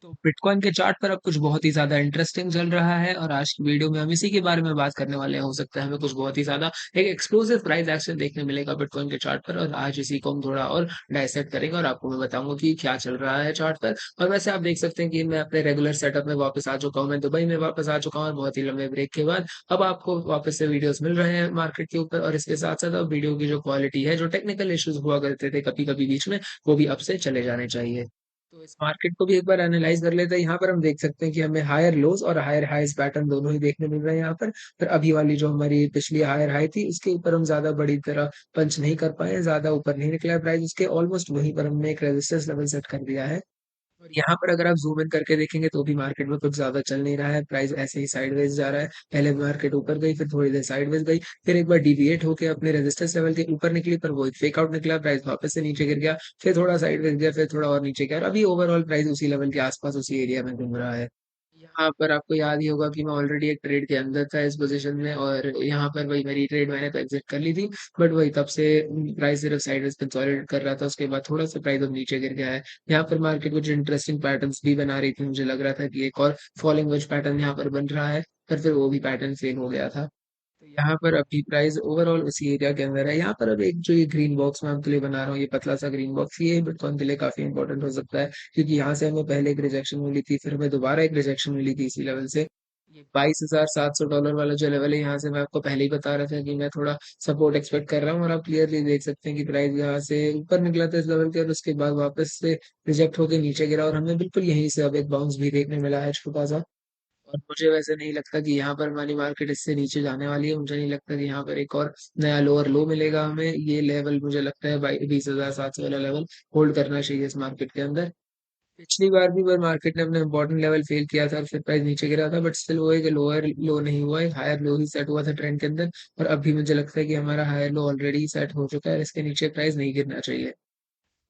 तो बिटकॉइन के चार्ट पर अब कुछ बहुत ही ज़्यादा इंटरेस्टिंग चल रहा है और आज की वीडियो में हम इसी के बारे में बात करने वाले हैं। हो सकता है हमें कुछ बहुत ही ज़्यादा एक एक्सप्लोसिव प्राइस एक्शन देखने मिलेगा बिटकॉइन के चार्ट पर और आज इसी को हम थोड़ा और डाइसेक्ट करेंगे और आपको मैं बताऊंगा कि क्या चल रहा है चार्ट पर। और वैसे आप देख सकते हैं कि मैं अपने रेगुलर सेटअप में वापस आ चुका हूँ। मैं दुबई में वापस आ चुका हूँ और बहुत ही लंबे ब्रेक के बाद अब आपको वापस से वीडियोस मिल रहे हैं मार्केट के ऊपर और इसके साथ साथ अब वीडियो की जो क्वालिटी है, जो टेक्निकल इश्यूज हुआ करते थे कभी कभी बीच में, वो भी अब से चले जाने चाहिए। तो इस मार्केट को भी एक बार एनालाइज कर लेते हैं। यहाँ पर हम देख सकते हैं कि हमें हायर लोज और हायर हाईज पैटर्न दोनों ही देखने मिल रहे हैं यहाँ पर। पर अभी वाली जो हमारी पिछली हायर हाई थी उसके ऊपर हम ज्यादा बड़ी तरह पंच नहीं कर पाए, ज्यादा ऊपर नहीं निकला है प्राइस उसके, ऑलमोस्ट वहीं पर हमने एक रेजिस्टेंस लेवल सेट कर दिया है। और यहाँ पर अगर आप जूम इन करके देखेंगे तो भी मार्केट में कुछ ज्यादा चल नहीं रहा है, प्राइस ऐसे ही साइडवेज जा रहा है। पहले मार्केट ऊपर गई, फिर थोड़ी देर साइडवेज गई, फिर एक बार डिविएट होकर अपने रेजिस्टेंस लेवल के ऊपर निकली, पर वो एक फेक आउट निकला, प्राइस वापस से नीचे गिर गया, फिर थोड़ा साइडवेज गया, फिर थोड़ा और नीचे गया और अभी ओवरऑल प्राइस उसी लेवल के आसपास उसी एरिया में घूम रहा है। यहाँ पर आपको याद ही होगा कि मैं ऑलरेडी एक ट्रेड के अंदर था इस पोजीशन में और यहाँ पर वही मेरी ट्रेड मैंने तो एग्जिट कर ली थी। बट वही तब से प्राइस सिर्फ साइडवेज कंसोलिडेट कर रहा था, उसके बाद थोड़ा सा प्राइस अब नीचे गिर गया है। यहाँ पर मार्केट कुछ इंटरेस्टिंग पैटर्न्स भी बना रही थी, मुझे लग रहा था कि एक और फॉलोइंग वेज पैटर्न यहाँ पर बन रहा है, पर फिर वो भी पैटर्न फेल हो गया था। तो यहाँ पर अभी प्राइस ओवरऑल उसी एरिया के अंदर है। यहाँ पर अब एक जो ये ग्रीन बॉक्स मैं आपके लिए बना रहा हूँ, ये पतला सा ग्रीन बॉक्स, ये बिटकॉइन के लिए काफी इंपॉर्टेंट हो सकता है क्योंकि यहाँ से हमें पहले एक रिजेक्शन मिली थी, फिर हमें दोबारा एक रिजेक्शन मिली थी इसी लेवल से। ये $22,700 वाला जो लेवल है, यहाँ से मैं आपको पहले ही बता रहा था कि मैं थोड़ा सपोर्ट एक्सपेक्ट कर रहा हूँ और आप क्लियरली देख सकते हैं कि प्राइस यहाँ से ऊपर निकला था इस लेवल के और उसके बाद वापस से रिजेक्ट होकर नीचे गिरा और हमें बिल्कुल यहीं से अब एक बाउंस भी देखने मिला है छोटा सा। और मुझे वैसे नहीं लगता कि यहाँ पर हमारी मार्केट इससे नीचे जाने वाली है। मुझे नहीं लगता कि यहाँ पर एक और नया लोअर लो मिलेगा हमें। ये लेवल मुझे लगता है 20,700 वाला लेवल होल्ड करना चाहिए इस मार्केट के अंदर। पिछली बार भी मार्केट ने अपना इंपॉर्टेंट लेवल फेल किया था और फिर प्राइस नीचे गिरा था, बट स्टिल वो एक लोअर लो नहीं हुआ, एक हायर लो ही सेट हुआ था ट्रेंड के अंदर। और अभी मुझे लगता है कि हमारा हायर लो ऑलरेडी सेट हो चुका है, इसके नीचे प्राइस नहीं गिरना चाहिए।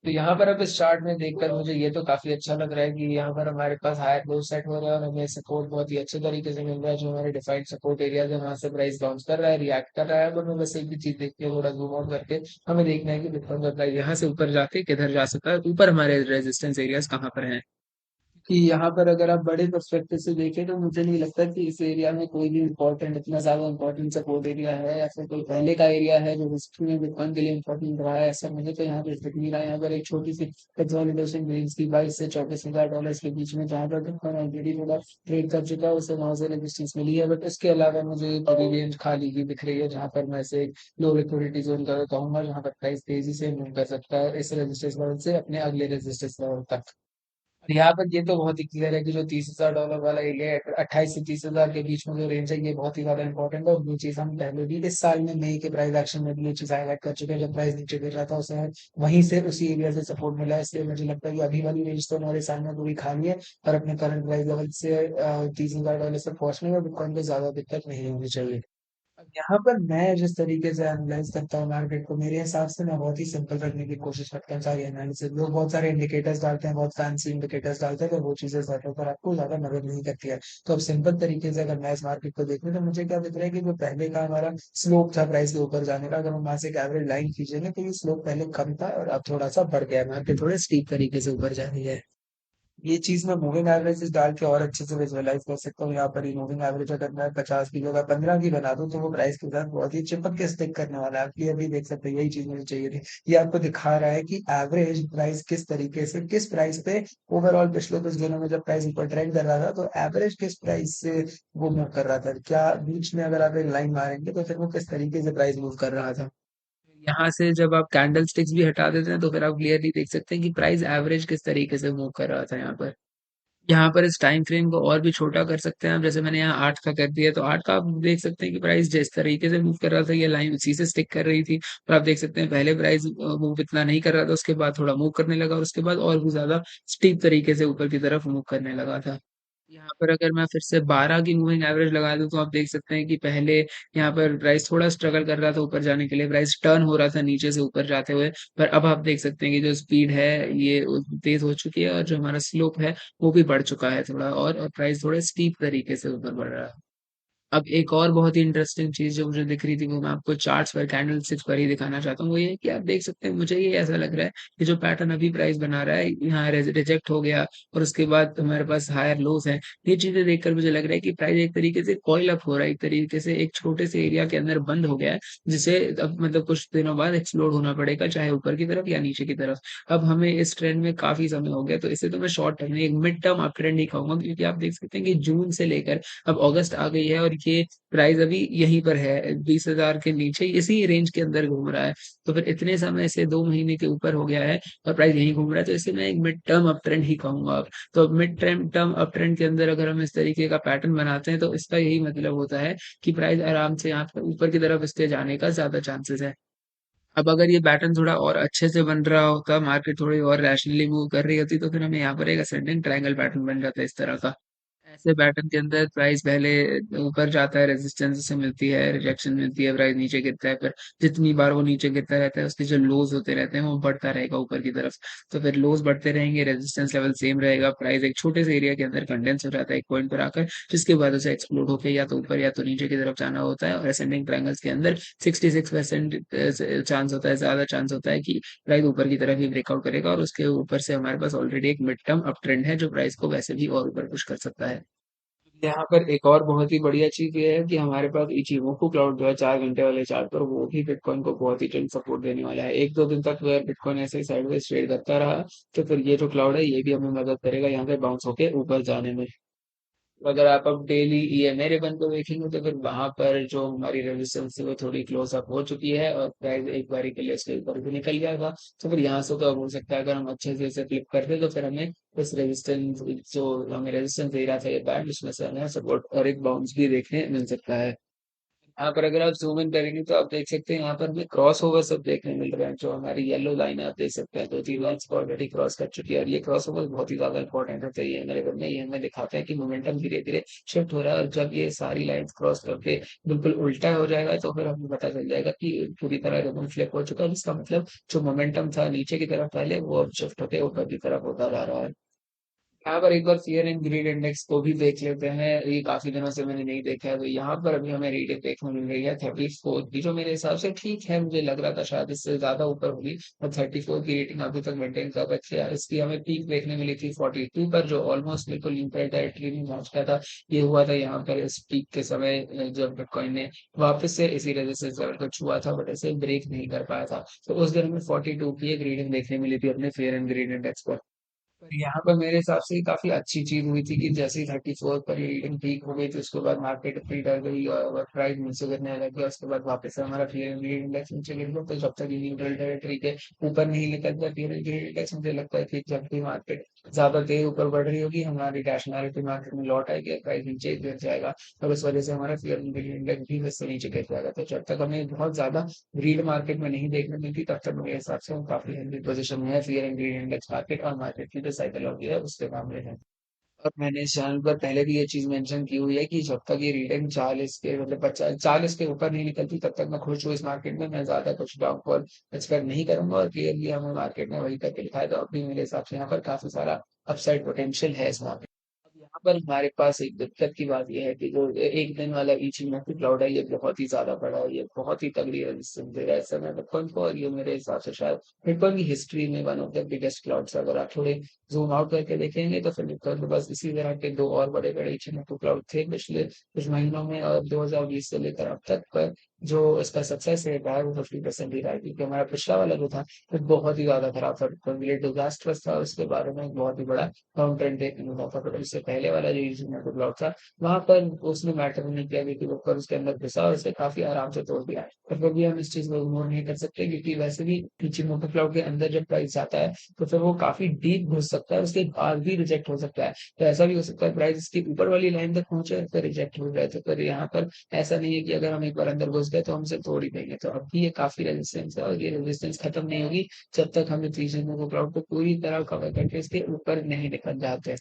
तो यहाँ पर अब इस चार्ट में देखकर मुझे ये तो काफी अच्छा लग रहा है कि यहाँ पर हमारे पास हायर लो सेट हो रहा है और हमें सपोर्ट बहुत ही अच्छे तरीके से मिल रहा है। जो हमारे डिफाइंड सपोर्ट एरियाज है वहां से प्राइस बाउंस कर रहा है, रिएक्ट कर रहा है। बट मैं बस एक भी चीज देखती हूँ, थोड़ा जूम आउट करके हमें देखना है कि बिटकॉइन का प्राइस यहाँ से ऊपर जाके किधर जा सकता है, ऊपर हमारे रेजिस्टेंस एरियाज कहाँ पर हैं। कि यहाँ पर अगर आप बड़े पर्सपेक्टिव से देखें तो मुझे नहीं लगता कि इस एरिया में कोई भी इम्पोर्टेंट, इतना ज्यादा इम्पोर्टेंट सपोर्ट एरिया है या फिर कोई पहले का एरिया है जो हिस्ट्री में बिटकॉइन के लिए इम्पोर्टेंट रहा है। ऐसा मुझे तो यहाँ पे दिख नहीं रहा है। यहाँ पर एक छोटी सी कंसोलिडेशन रेंज की $22,000 से $34,000 के बीच में, जहाँ पर बिटकॉइन ऑलरेडी थोड़ा ट्रेड कर चुका है, उसे वहां से रेजिस्टेंस मिली है। बट इसके अलावा मुझे पूरी रेंज खाली ही दिख रही है, जहाँ पर मैं इसे लो लिक्विडिटी जोन का कहूंगा, जहाँ पर प्राइस तेजी से मूव कर सकता है इस रेजिस्टेंस लेवल से अपने अगले रेजिस्टेंस लेवल तक। यहाँ पर ये तो बहुत ही क्लियर है कि जो $30,000 वाला एरिया है, 28 से 30,000 के बीच में जो रेंज है, ये बहुत ही ज्यादा इंपॉर्टेंट है। और ये चीज हम पहले भी इस साल में मई के प्राइस एक्शन में भी ये चीज हाईलाइट कर चुके हैं। जब प्राइस नीचे गिर रहा था उसे वहीं से उसी एरिया से सपोर्ट मिला है, इसलिए मुझे लगता है कि अभी वाली रेंज तो हमारे सामने पूरी खाली है और अपने करंट प्राइस लेवल से $30,000 से पहुंचने में बिटकॉइन को ज्यादा दिक्कत नहीं होनी चाहिए। अब यहाँ पर मैं जिस तरीके से एनालाइज करता हूँ मार्केट को, मेरे हिसाब से मैं बहुत ही सिंपल रखने की कोशिश करता हूँ सारी एनालिसिस। लोग बहुत सारे इंडिकेटर्स डालते हैं, बहुत फैंसी इंडिकेटर्स डालते हैं, तो वो चीजें ज्यादा पर आपको ज्यादा मदद नहीं करती है। तो अब सिंपल तरीके से अगर मैं इस मार्केट को देखूँ तो मुझे क्या दिख रहा है कि जो पहले का हमारा स्लोप था प्राइस के ऊपर जाने का, अगर हम वहां से एक एवरेज लाइन खींचेंगे तो ये स्लोप पहले कम था और अब थोड़ा सा बढ़ गया है, मार्केट थोड़े स्टीप तरीके से ऊपर जा रही है। ये चीज मैं मूविंग एवरेजेस डाल के और अच्छे से विजुअलाइज कर सकता हूँ। यहाँ पर ही मूविंग एवरेज अगर मैं 50 की जगह 15 की बना दूं तो वो प्राइस के साथ बहुत ही चिपक के स्टिक करने वाला है। आप ये भी देख सकते हैं, यही चीज मुझे चाहिए थी। ये आपको दिखा रहा है कि एवरेज प्राइस किस तरीके से किस प्राइस पे ओवरऑल पिछले कुछ दिनों में जब प्राइस ऊपर ट्रेंड कर रहा था तो एवरेज किस प्राइस से वो मूव कर रहा था, क्या बीच में अगर आप एक लाइन मारेंगे तो फिर वो किस तरीके से प्राइस मूव कर रहा था। यहाँ से जब आप कैंडल स्टिक्स भी हटा देते हैं तो फिर आप क्लियरली देख सकते हैं कि प्राइस एवरेज किस तरीके से मूव कर रहा था यहाँ पर। यहाँ पर इस टाइम फ्रेम को और भी छोटा कर सकते हैं आप, जैसे मैंने यहाँ 8 का कर दिया तो 8 का आप देख सकते हैं कि प्राइस जिस तरीके से मूव कर रहा था ये लाइन उसी से स्टिक कर रही थी। और आप देख सकते हैं पहले प्राइस मूव इतना नहीं कर रहा था, उसके बाद थोड़ा मूव करने लगा और उसके बाद और भी ज्यादा स्टीप तरीके से ऊपर की तरफ मूव करने लगा था। यहाँ पर अगर मैं फिर से 12 की मूविंग एवरेज लगा दूं तो आप देख सकते हैं कि पहले यहाँ पर प्राइस थोड़ा स्ट्रगल कर रहा था ऊपर जाने के लिए, प्राइस टर्न हो रहा था नीचे से ऊपर जाते हुए। पर अब आप देख सकते हैं कि जो स्पीड है ये तेज हो चुकी है और जो हमारा स्लोप है वो भी बढ़ चुका है थोड़ा, और प्राइस थोड़े स्टीप तरीके से ऊपर बढ़ रहा है। अब एक और बहुत ही इंटरेस्टिंग चीज़ जो मुझे दिख रही थी, वो मैं आपको चार्ट्स पर, कैंडलस्टिक्स पर ही दिखाना चाहता हूँ। वो ये है कि आप देख सकते हैं, मुझे ये ऐसा लग रहा है कि जो पैटर्न अभी प्राइस बना रहा है, यहाँ रिजेक्ट हो गया और उसके बाद हमारे पास हायर लोज हैं। ये चीज़ें देखकर मुझे लग रहा है कि प्राइस एक तरीके से कॉइल अप हो रहा है, एक तरीके से एक छोटे से एरिया के अंदर बंद हो गया है, जिसे अब मतलब कुछ दिनों बाद एक्सप्लोड होना पड़ेगा, चाहे ऊपर की तरफ या नीचे की तरफ। अब हमें इस ट्रेंड में काफ़ी समय हो गया, तो इसे तो मैं शॉर्ट टर्म में एक मिड टर्म अप ट्रेंड ही कहूँगा, क्योंकि आप देख सकते हैं कि जून से लेकर अब अगस्त आ गई है और ये प्राइस अभी यहीं पर है 20,000 के नीचे, इसी रेंज के अंदर घूम रहा है। तो फिर इतने समय से 2 महीने के ऊपर हो गया है और प्राइस यहीं घूम रहा है, तो इसे मैं एक मिड टर्म अप ट्रेंड ही कहूँगा अब। तो मिड टर्म अप ट्रेंड के अंदर अगर हम इस तरीके का पैटर्न बनाते हैं, तो इसका यही मतलब होता है कि प्राइस आराम से यहाँ पर ऊपर की तरफ इसके जाने का ज़्यादा चांसेस है। अब अगर ये पैटर्न थोड़ा और अच्छे से बन रहा होता, मार्केट थोड़ी और रैशनली मूव कर रही होती, तो फिर हमें यहाँ पर एक असेंडिंग ट्रायंगल पैटर्न बन जाता है इस तरह का। ऐसे पैटर्न के अंदर प्राइस पहले ऊपर जाता है, रेजिस्टेंस से मिलती है, रिजेक्शन मिलती है, प्राइस नीचे गिरता है, फिर जितनी बार वो नीचे गिरता रहता है, उसके जो लोज होते रहते हैं वो बढ़ता रहेगा ऊपर की तरफ। तो फिर लोज बढ़ते रहेंगे, रेजिस्टेंस लेवल सेम रहेगा, प्राइस एक छोटे से एरिया के अंदर कंडेंस हो जाता है एक पॉइंट पर आकर, जिसके बाद उसे एक्सप्लोड होकर या तो ऊपर या तो नीचे की तरफ जाना होता है। और असेंडिंग ट्रायंगल्स के अंदर 66% चांस होता है, ज्यादा चांस होता है कि प्राइस ऊपर की तरफ ही ब्रेकआउट करेगा, और उसके ऊपर से हमारे पास ऑलरेडी एक मिड टर्म अप ट्रेंड है, जो प्राइस को वैसे भी और ऊपर पुश कर सकता है। यहाँ पर एक और बहुत ही बढ़िया चीज़ ये है कि हमारे पास इचिमोकू क्लाउड जो है 4 घंटे वाले चार्ट पर, वो भी बिटकॉइन को बहुत ही जल्द सपोर्ट देने वाला है। 1-2 दिन तक अगर बिटकॉइन ऐसे ही साइडवेज ट्रेड करता रहा, तो फिर ये जो क्लाउड है ये भी हमें मदद करेगा यहाँ पे बाउंस होके ऊपर जाने में। अगर आप अब डेली ईएमए रिबन को देखेंगे, तो फिर वहां पर जो हमारी रेजिस्टेंस थी वो थोड़ी क्लोज अप हो चुकी है और प्राइस एक बारी के लिए उसके ऊपर भी निकल गया था। तो फिर यहाँ से तो अब हो सकता है, अगर हम अच्छे से इसे क्लिक करते तो फिर हमें इस रेजिस्टेंस, जो हमें रेजिस्टेंस दे रहा था ये बैंड, उसमें से हमें सपोर्ट और एक बाउंस भी देखने मिल सकता है। यहाँ पर अगर आप ज़ूम इन करेंगे, तो आप देख सकते हैं यहाँ पर हमें क्रॉस ओवर सब देखने मिल रहे हैं। जो हमारी येलो लाइन है, आप देख सकते हैं 2-3 लाइन्स को ऑलरेडी क्रॉस कर चुकी है, और ये क्रॉस ओवर बहुत ही ज्यादा इंपॉर्टेंट होता है। ये मेरे घर में ये हमें दिखाता है कि मोमेंटम धीरे धीरे शिफ्ट हो रहा है, और जब ये सारी लाइन्स क्रॉस करके बिल्कुल उल्टा हो जाएगा, तो फिर हमें पता चल जाएगा कि पूरी तरह रिबन फ्लिप हो चुका है, जिसका मतलब जो मोमेंटम था नीचे की तरफ पहले, वो अब शिफ्ट होकर ऊपर की तरफ होता जा रहा है। यहाँ पर एक बार फियर एंड ग्रीड इंडेक्स को भी देख लेते हैं। ये काफी दिनों से मैंने नहीं देखा है, तो यहाँ पर अभी हमें रीडिंग देखने मिल रही है 34 की, जो मेरे हिसाब से ठीक है। मुझे लग रहा था शायद इससे ज्यादा ऊपर होगी, और 34 की रेटिंग अभी तक मेंटेन कर रखी है। इसकी हमें पीक देखने मिली थी 42 पर, जो ऑलमोस्ट बिल्कुल न्यूट्रल टेरिटरी में पहुंच गया था। ये हुआ था यहाँ पर इस पीक के समय, जब बिटकॉइन ने वापस से इसी रेजिस्टेंस लेवल को छुआ था, बट ऐसे ब्रेक नहीं कर पाया था। तो उस दिन हमें 42 की एक रीडिंग देखने मिली थी अपने फेयर एंड ग्रीड इंडेक्स पर। पर यहाँ पर मेरे हिसाब से काफी अच्छी चीज हुई थी कि जैसे ही 34 पर रीडिंग पीक हो गई थी, उसके बाद मार्केट अपनी डर गई और प्राइस नीचे गिरने लग गया। उसके बाद वापस से हमारा क्लियर ग्रीन इंडेक्स नीचे गिर गया। तो जब तक ये न्यूट्रल टेरिटरी के ऊपर नहीं निकल गया क्लियर ग्रीन इंडेक्स, मुझे लगता है कि जब भी मार्केट ज्यादा तेज ऊपर बढ़ रही होगी, हमारी रैशनैलिटी मार्केट में लौट आएगी, प्राइस नीचे गिर जाएगा, और उस वजह से हमारा क्लियर ग्रीन इंडेक्स भी इससे नीचे गिर जाएगा। तो जब तक हमें बहुत ज्यादा ग्रीड मार्केट में नहीं देखने मिलती, तब तक मेरे हिसाब से हम काफी हेल्दी पोजीशन में है fear and green index market और मार्केट की जो साइकोलॉजी है उसके मामले में। और मैंने इस चैनल पर पहले भी ये चीज मेंशन की हुई है कि जब तक ये रीडिंग 40 के मतलब 40 के ऊपर नहीं निकलती, तब तक मैं खुश हूँ इस मार्केट में। मैं ज्यादा कुछ डाउनफॉल एक्सपेक्ट नहीं करूंगा, और क्लियरली हमें मार्केट में वही करके दिखाया, तो अभी मेरे हिसाब से यहाँ पर काफी सारा अपसाइड पोटेंशियल है इस मार्केट। अब यहाँ पर हमारे पास एक दिक्कत की बात यह है कि जो एक दिन वाला इचिमोku क्लाउड है, ये बहुत ही ज्यादा बड़ा है, ये बहुत ही तगड़ी रेजिस्टेंस दे रहा है इस समय बिटकॉइन को, और ये मेरे हिसाब से शायद बिटकॉइन की हिस्ट्री में one of the biggest clouds है। अगर आप थोड़े जूम आउट करके देखेंगे, तो फिर बिटकॉइन के पास इसी तरह के दो और बड़े बड़े इचिमोku क्लाउड थे पिछले कुछ महीनों में, और 2020 से लेकर अब तक। पर जो इसका सक्सेस रेट है वो 50% ही रहा है, क्योंकि हमारा पिछला वाला जो था वो बहुत ही ज्यादा खराब था, बिटकॉइन के लिए डिजास्टर्स था। उसके बारे में एक बहुत ही बड़ा डाउन ट्रेंड देखने को मिला था। बट उससे पहले वाला जो यूट्यूब ब्लॉग था, वहां पर उसने मैटर नहीं किया, क्योंकि वो ऊपर उसके अंदर घुसा और उसे काफी आराम से तोड़ दिया। पर फिर भी हम इस चीज को इग्नोर नहीं कर सकते, क्योंकि वैसे भी पीछे मोटो क्लाउड के अंदर जब प्राइस जाता है, तो फिर वो काफी डीप घुस सकता है, उसके बाद भी रिजेक्ट हो सकता है। तो ऐसा भी हो सकता है प्राइस इसकी ऊपर वाली लाइन तक पहुंचे फिर रिजेक्ट हो जाए। तो फिर यहाँ पर ऐसा नहीं है कि अगर हम एक बार अंदर घुस गए तो हम इसे तोड़ ही देंगे। तो अभी ये काफी रेजिस्टेंस है, और ये रेजिस्टेंस खत्म नहीं होगी जब तक हम पीछे मोटो क्लाउड को पूरी तरह कवर करके इसके ऊपर नहीं निकल जाते।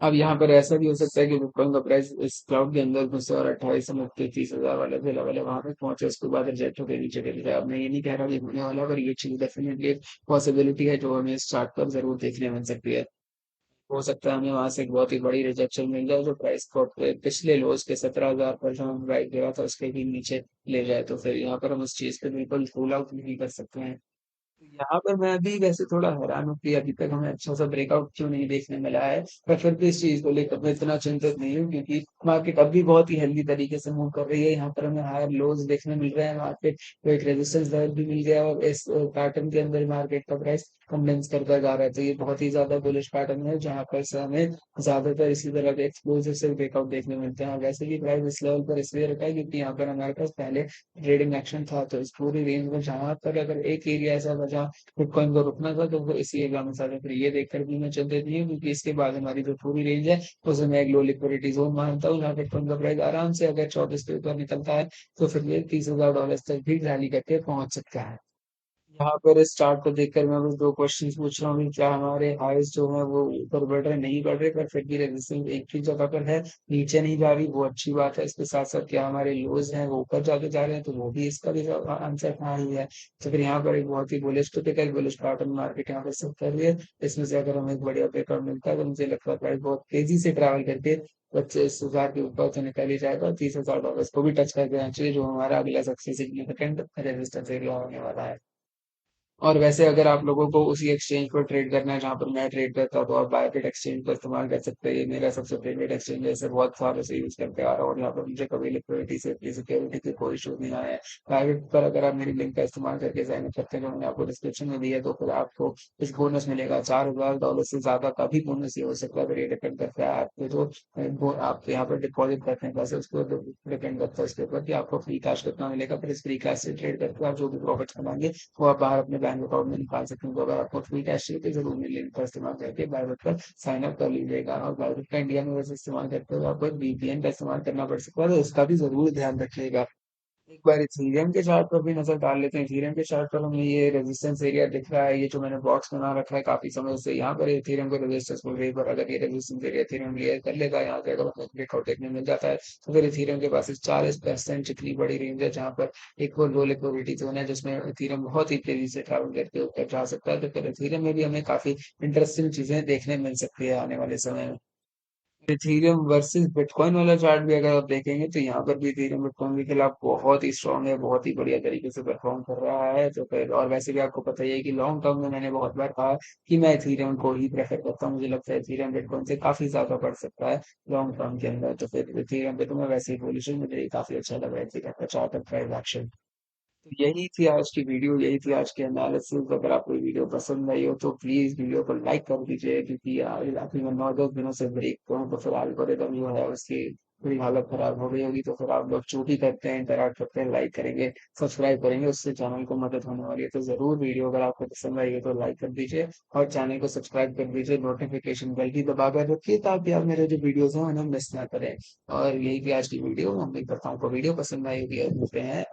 अब यहाँ पर ऐसा भी हो सकता है कि बिटकॉइन का प्राइस इस क्लाउड के अंदर घुसे और 28 से 30,000 वाले जो लेवल है वहां पे पहुंचे, उसके बाद रिजेक्ट होकर नीचे गिर जाए। अब मैं ये नहीं कह रहा कि होने वाला, पर ये चीज डेफिनेटली एक पॉसिबिलिटी है जो हमें इस चार्ट पर जरूर देखने मिल सकती है। हो सकता है हमें वहां से एक बहुत ही बड़ी रिजेक्शन मिल जाए जो प्राइस को पिछले लोज के 17,000 पर जो हम प्राइस गिरा था उसके भी नीचे ले जाए, तो फिर यहाँ पर हम उस चीज पे बिल्कुल फूल आउट नहीं कर सकते हैं। यहाँ पर मैं भी वैसे थोड़ा हैरान हूँ कि अभी तक हमें अच्छा सा ब्रेकआउट क्यों नहीं देखने मिला है, पर फिर भी इस चीज को लेकर मैं इतना चिंतित नहीं हूँ क्योंकि मार्केट अब भी बहुत ही हेल्दी तरीके से मूव कर रही है। यहाँ पर हमें हायर लोज देखने मिल रहे हैं, मार्केट को एक रेजिस्टेंस लेवल भी मिल गया है और इस पैटर्न के अंदर मार्केट का प्राइस कंडेंस करता जा रहा है, तो ये बहुत ही ज्यादा बुलिश पैटर्न है जहाँ पर से हमें ज्यादातर इसी तरह के एक्सप्लोसिव से ब्रेकआउट देखने मिलते हैं। वैसे भी प्राइस इस लेवल पर इसलिए रखा है क्योंकि यहाँ पर हमारे पास पहले ट्रेडिंग एक्शन था, तो इस पूरी रेंज में जहां पर अगर एक एरिया ऐसा था जहाँ बिटकॉइन को रुकना था तो वो इसी एरिया में था, तो फिर ये देखकर भी मैं चिंतित नहीं हूँ क्योंकि इसके बाद हमारी जो पूरी रेंज है उसे मैं एक लो लिक्विडिटी जोन मानता हूँ जहाँ बिटकॉइन का प्राइस आराम से अगर 24 के ऊपर निकलता है तो फिर ये $30,000 तक भी रैली करके पहुंच सकता है। यहाँ पर इस चार्ट को देखकर मैं बस दो क्वेश्चन पूछ रहा हूँ कि क्या हमारे हाईज जो है वो ऊपर बढ़ रहे नहीं बढ़ रहे, पर फिर भी रेजिस्टेंस एक ही जगह पर है, नीचे नहीं जा रही, वो अच्छी बात है। इसके साथ साथ क्या हमारे लोज हैं वो ऊपर जाते जा रहे हैं, तो वो भी इसका भी आंसर हाँ ही है। तो फिर यहाँ पर एक बहुत ही bullish typical bullish pattern market यहाँ पर सब कर रही है। इसमें से अगर हमें एक बढ़िया ब्रेकआउट मिलता है तो मुझे लगता है प्राइस बहुत तेजी से ट्रैवल करके 25,000 के ऊपर तो निकल ही जाएगा और $30,000 को भी टच कर देना चाहिए जो हमारा अगला सबसे सिग्निफिकेंट रेजिस्टेंस एरिया होने वाला है। और वैसे अगर आप लोगों को उसी एक्सचेंज पर ट्रेड करना है जहां पर मैं ट्रेड करता हूँ तो आप बायोटेक एक्सचेंज का इस्तेमाल कर सकते हैं। ये मेरा सबसे फेवरेट एक्सचेंज है, इसे बहुत सालों से यूज करते आ रहा हूँ और यहाँ पर मुझे कभी लिक्विडिटी से सिक्योरिटी की कोई इशू नहीं आया है। बायोटेक पर अगर आप मेरी लिंक का इस्तेमाल करके साइन अप करते हैं जो मैंने आपको डिस्क्रिप्शन में दी है तो फिर आपको कुछ बोनस मिलेगा। $4,000 से ज्यादा का भी बोनस ये हो सकता है, फिर ये डिपेंड करता है आपके जो आप यहाँ पर डिपॉजिट करते हैं पैसे उसको डिपेंड करता है इसके ऊपर कि आपको फ्री कैश कितना मिलेगा। फिर इस फ्री कैश से ट्रेड करके आप जो भी प्रॉफिट कमाएंगे वो आप बाहर अपने बैंक अकाउंट में निकाल सकते हैं। तो अगर आपको फ्री कैश चाहिए तो जरूर मेरे लिंक का इस्तेमाल करके बायोबेट पर साइन अप कर लीजिएगा। और बायोबेट का इंडिया में वैसे इस्तेमाल करते हुए आपको एक VPN का इस्तेमाल करना पड़ सकता है, तो उसका भी जरूर ध्यान रखिएगा। एक बार इथीरियम के चार्ट पर भी नजर डाल लेते हैं। इथीरियम के चार्ट पर हमें ये रेजिस्टेंस एरिया दिख रहा है, ये जो मैंने बॉक्स बना रखा है काफी समय से, यहाँ पर इथीरियम को रेजिस्टेंस मिल रही है, पर अगर ये रेजिस्टेंस एरिया इथीरियम क्लियर कर लेता है यहाँ से अगर हमें ब्रेकआउट देखने मिल जाता है तो फिर इथीरियम के पास 40% जितनी बड़ी रेंज है जहाँ पर एक और लो लिक्विडिटी जोन है जिसमें इथीरियम बहुत ही तेजी से ट्रैवल करके ऊपर जा सकता है, तो फिर इथीरियम में भी हमें काफी इंटरेस्टिंग चीजें देखने मिल सकती है आने वाले समय में। इथेरियम वर्सेस बिटकॉइन वाला चार्ट भी अगर आप देखेंगे तो यहाँ पर भी इथेरियम बिटकॉइन के खिलाफ बहुत ही स्ट्रांग है, बहुत ही बढ़िया तरीके से परफॉर्म कर रहा है। तो फिर और वैसे भी आपको पता ही है कि लॉन्ग टर्म में मैंने बहुत बार कहा कि मैं इथेरियम को ही प्रेफर करता हूँ। मुझे लगता है इथेरियम बिटकॉइन से काफी ज्यादा बढ़ सकता है लॉन्ग टर्म के अंदर, तो फिर इथेरियम पे तो मैं वैसे ही बोलिश हूँ, मुझे ये काफी अच्छा लग रहा है इथेरियम का चार्ट और प्राइस एक्शन। तो यही थी आज की वीडियो, यही थी आज की एनालिसिस। अगर आपको ये वीडियो पसंद आई हो तो प्लीज वीडियो को लाइक कर दीजिए क्योंकि यार अभी मैं 9-10 दिनों से ब्रेक पर हूँ तो फिर एल्गोरिदम जो है उसकी थोड़ी हालत खराब हो गई होगी, तो फिर आप लोग जो भी करते हैं इंटरैक्ट करते हैं लाइक करेंगे सब्सक्राइब करेंगे उससे चैनल को मदद होने वाली है। तो जरूर वीडियो अगर आपको पसंद आई है तो लाइक कर दीजिए और चैनल को सब्सक्राइब कर दीजिए, नोटिफिकेशन बेल भी दबा कर रखिए ताकि आप मेरे जो वीडियोस हैं उन्हें मिस ना करें। और यही थी आज की वीडियो, उम्मीद करता हूँ आपको वीडियो पसंद आई होगी और मिलते हैं